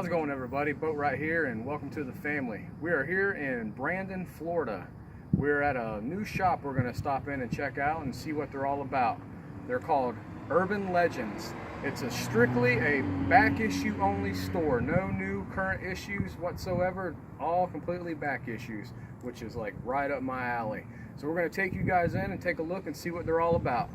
How's it going, everybody? Boat right here, and welcome to the family. We are here in Brandon, Florida. We're at a new shop we're going to stop in and check out and see what they're all about. They're called Urban Legends. It's strictly a back issue only store. No new current issues whatsoever. All completely back issues, which is like right up my alley. So we're going to take you guys in and take a look and see what they're all about.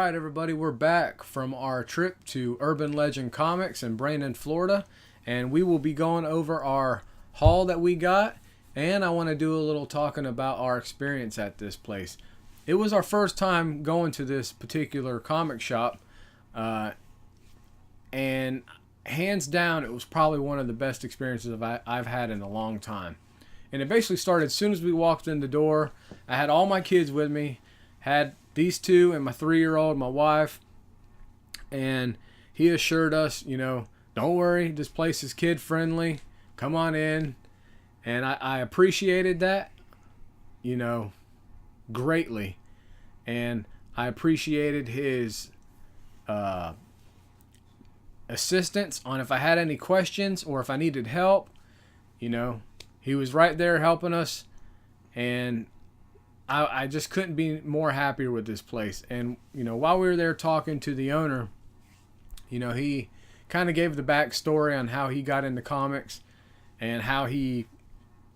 Alright, everybody, we're back from our trip to Urban Legend Comics in Brandon, Florida, and we will be going over our haul that we got, and I want to do a little talking about our experience at this place. It was our first time going to this particular comic shop. And hands down, it was probably one of the best experiences I've had in a long time. And it basically started as soon as we walked in the door. I had all my kids with me, had these two and my 3-year-old, my wife, and he assured us, don't worry, this place is kid friendly. Come on in. And I appreciated that, greatly. And I appreciated his assistance on if I had any questions or if I needed help. He was right there helping us, and I just couldn't be more happier with this place. And while we were there talking to the owner, he kind of gave the backstory on how he got into comics and how he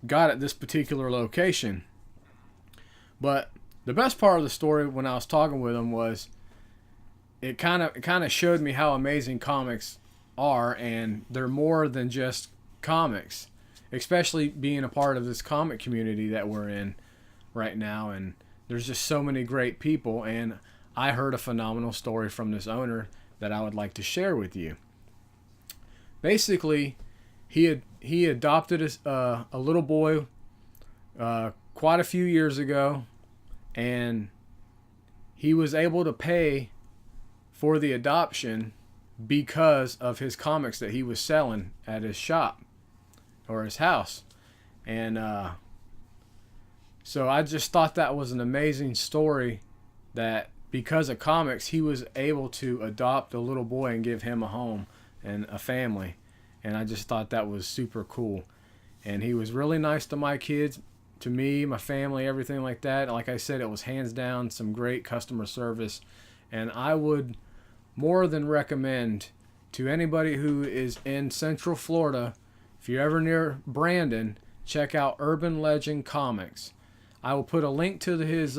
got at this particular location. But the best part of the story when I was talking with him was it kind of showed me how amazing comics are, and they're more than just comics, especially being a part of this comic community that we're in right now. And there's just so many great people, and I heard a phenomenal story from this owner that I would like to share with you. Basically, he adopted a little boy quite a few years ago, and he was able to pay for the adoption because of his comics that he was selling at his shop or his house. And so I just thought that was an amazing story, that because of comics he was able to adopt a little boy and give him a home and a family. And I just thought that was super cool. And he was really nice to my kids, to me, my family, everything like that. Like I said, it was hands down some great customer service. And I would more than recommend to anybody who is in Central Florida, if you're ever near Brandon, check out Urban Legend Comics. I will put a link to his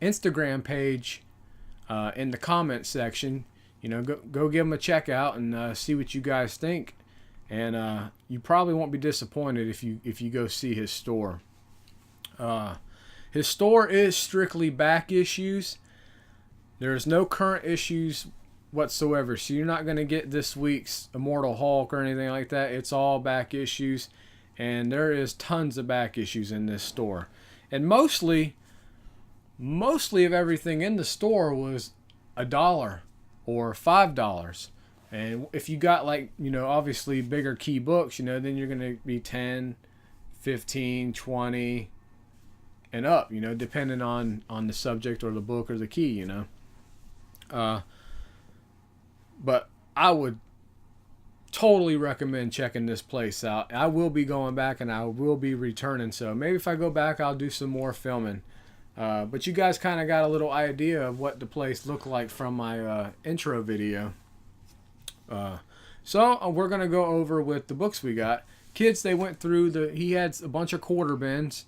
Instagram page in the comment section. Go give him a check out and see what you guys think. And you probably won't be disappointed if you go see his store. His store is strictly back issues. There's no current issues whatsoever. So you're not going to get this week's Immortal Hulk or anything like that. It's all back issues. And there is tons of back issues in this store. And mostly of everything in the store was $1 or $5. And if you got obviously bigger key books, then you're going to be 10, 15, 20 and up, depending on the subject or the book or the key, But I would totally recommend checking this place out. I will be going back and I will be returning. So maybe if I go back, I'll do some more filming. But you guys kind of got a little idea of what the place looked like from my intro video. So we're going to go over with the books we got. Kids, they went through he had a bunch of quarter bins.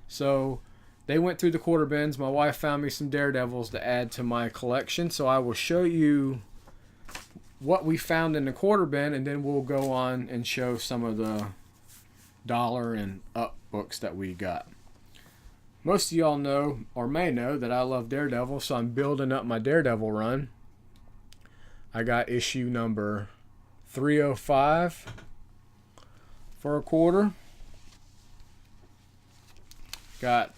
So they went through the quarter bins. My wife found me some Daredevils to add to my collection. So I will show you what we found in the quarter bin, and then we'll go on and show some of the dollar and up books that we got. Most of y'all know or may know that I love Daredevil, so I'm building up my Daredevil run. I got issue number 305 for a quarter. Got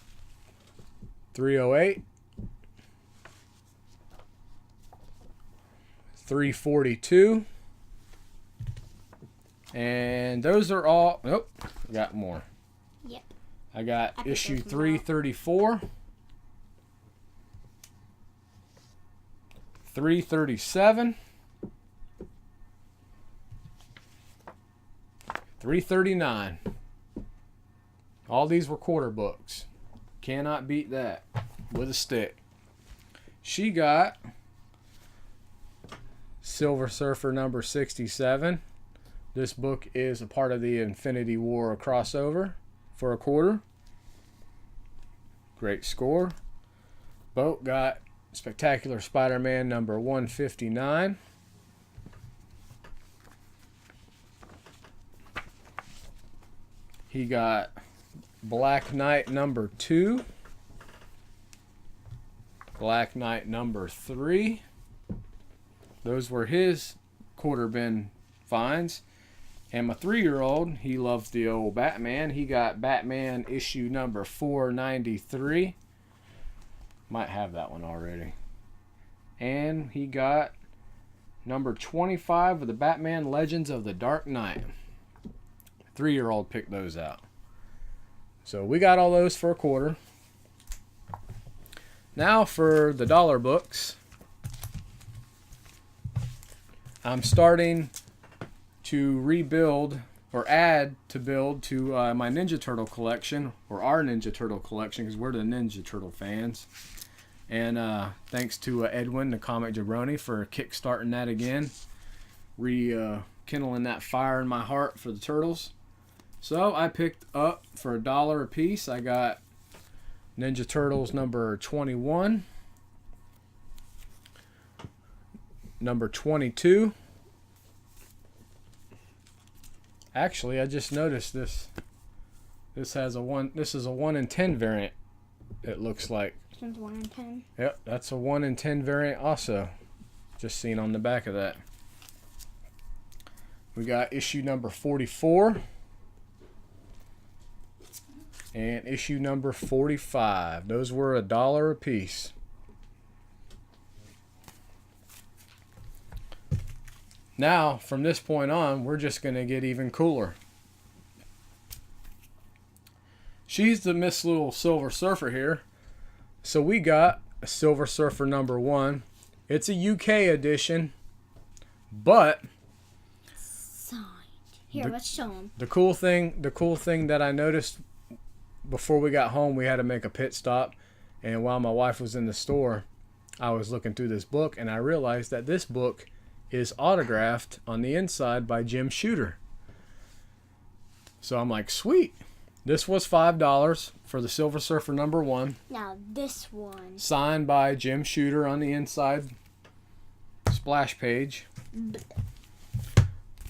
308, 342, and those are all. Nope, got more. Yep. I got issue 334, 337, 339. All these were quarter books. Cannot beat that with a stick. She got Silver Surfer number 67. This book is a part of the Infinity War crossover for a quarter. Great score. Boat got Spectacular Spider-Man number 159. He got Black Knight number 2. Black Knight number 3. Those were his quarter bin finds. And my 3-year-old, he loves the old Batman. He got Batman issue number 493. Might have that one already. And he got number 25 of the Batman Legends of the Dark Knight. 3-year-old picked those out. So we got all those for a quarter. Now for the dollar books. I'm starting to rebuild or add to build to my Ninja Turtle collection, or our Ninja Turtle collection, because we're the Ninja Turtle fans. And thanks to Edwin, the Comic Jabroni, for kickstarting that again, rekindling that fire in my heart for the Turtles. So I picked up for $1 a piece. I got Ninja Turtles number 21, number 22. Actually, I just noticed this. This has a one. This is a 1 in 10 variant. It looks like. Since 1 in 10. Yep, that's a 1 in 10 variant also. Just seen on the back of that. We got issue number 44 and issue number 45. Those were $1 a piece. Now, from this point on, we're just going to get even cooler. She's the Miss Little Silver Surfer here. So we got a Silver Surfer number 1. It's a UK edition, but signed. Here, let's show them. The cool thing that I noticed before we got home, we had to make a pit stop, and while my wife was in the store, I was looking through this book, and I realized that this book is autographed on the inside by Jim Shooter. So I'm like, sweet. This was $5 for the Silver Surfer number 1. Now this one. Signed by Jim Shooter on the inside splash page.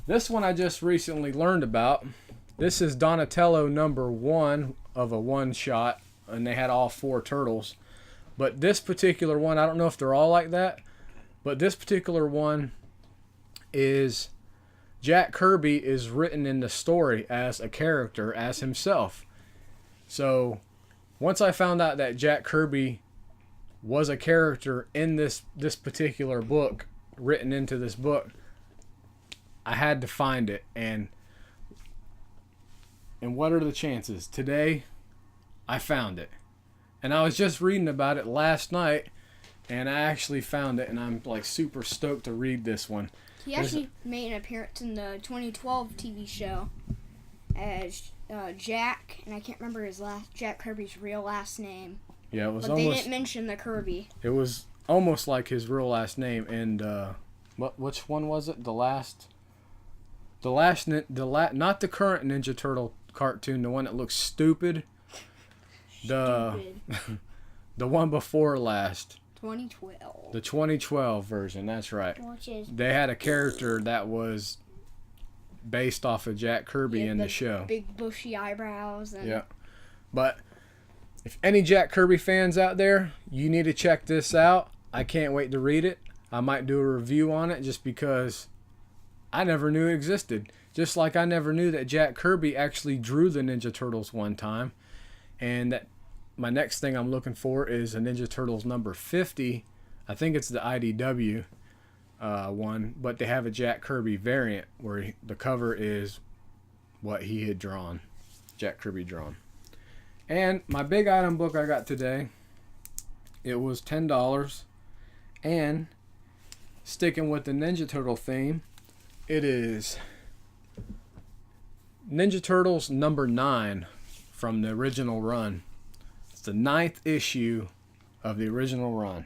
This one I just recently learned about. This is Donatello number 1 of a one-shot, and they had all 4 turtles. But this particular one, I don't know if they're all like that, but this particular one is Jack Kirby is written in the story as a character, as himself. So once I found out that Jack Kirby was a character in this particular book, written into this book, I had to find it. And what are the chances? Today, I found it. And I was just reading about it last night, and I actually found it, and I'm like super stoked to read this one. He actually made an appearance in the 2012 TV show as Jack, and I can't remember Jack Kirby's real last name. Yeah, it was but almost. They didn't mention the Kirby. It was almost like his real last name, and which one was it? Not the current Ninja Turtle cartoon, the one that looks stupid. The one before last. 2012. The 2012 version, that's right. They had a character that was based off of Jack Kirby in the show. Big bushy eyebrows. And yeah. But if any Jack Kirby fans out there, you need to check this out. I can't wait to read it. I might do a review on it just because I never knew it existed. Just like I never knew that Jack Kirby actually drew the Ninja Turtles one time. And that my next thing I'm looking for is a Ninja Turtles number 50. I think it's the IDW one, but they have a Jack Kirby variant where the cover is what he had drawn, Jack Kirby drawn. And my big item book I got today, it was $10. And sticking with the Ninja Turtle theme, it is Ninja Turtles number 9 from the original run. It's the 9th issue of the original run.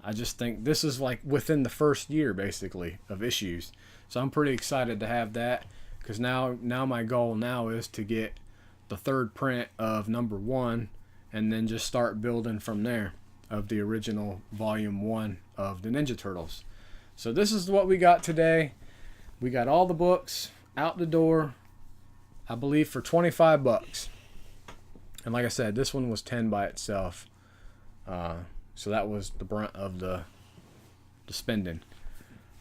I just think this is like within the first year, basically, of issues. So I'm pretty excited to have that, because now my goal now is to get the 3rd print of number 1 and then just start building from there of the original volume 1 of the Ninja Turtles. So this is what we got today. We got all the books out the door, I believe, for $25. And like I said, this one was 10 by itself. So that was the brunt of the spending.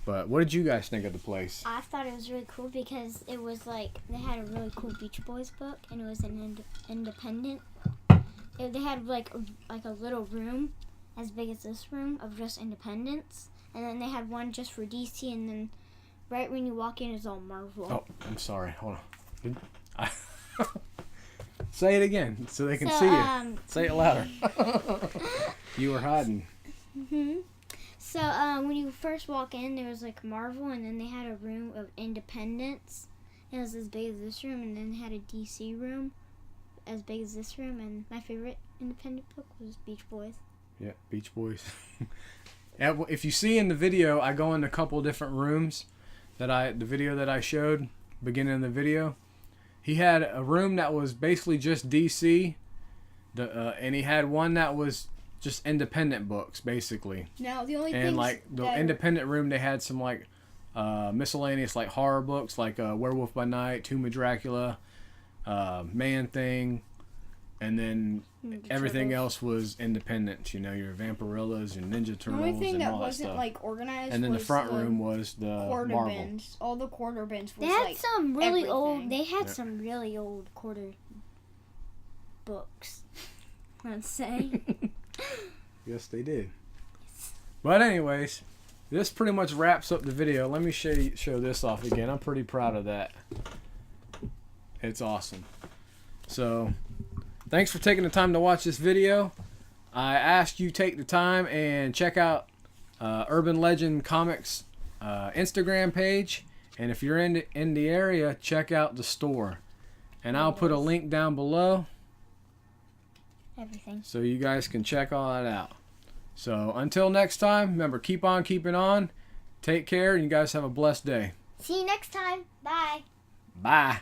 But what did you guys think of the place? I thought it was really cool because it was like they had a really cool Beach Boys book, and it was an independent. They had like a little room as big as this room of just independents, and then they had one just for DC, and then right when you walk in is all Marvel. Oh, I'm sorry. Hold on. Say it again so they can see you. Say it louder. You were hiding. Mm-hmm. So when you first walk in, there was like Marvel, and then they had a room of independents. It was as big as this room, and then they had a DC room as big as this room. And my favorite independent book was Beach Boys. Yeah, Beach Boys. If you see in the video, I go in a couple different rooms. The video that I showed, beginning of the video, he had a room that was basically just DC, and he had one that was just independent books, basically. Now the only And things like the independent room, they had some like miscellaneous like horror books, like Werewolf by Night, Tomb of Dracula, Man Thing, and then everything else was independent. You know, your Vampirillas, your Ninja Turtles, the only thing and that all that wasn't stuff. like organized. And then the was front room was the quarter Marvel. bins. All the quarter bins. Was They had like some really old. everything. They had Yeah. some really old quarter books. Let's say. Yes, they did. But anyways, this pretty much wraps up the video. Let me show this off again. I'm pretty proud of that. It's awesome. So, thanks for taking the time to watch this video. I ask you take the time and check out Urban Legend Comics Instagram page. And if you're in the area, check out the store. And I'll put a link down below Everything. so you guys can check all that out. So until next time, remember, keep on keeping on. Take care, and you guys have a blessed day. See you next time. Bye. Bye.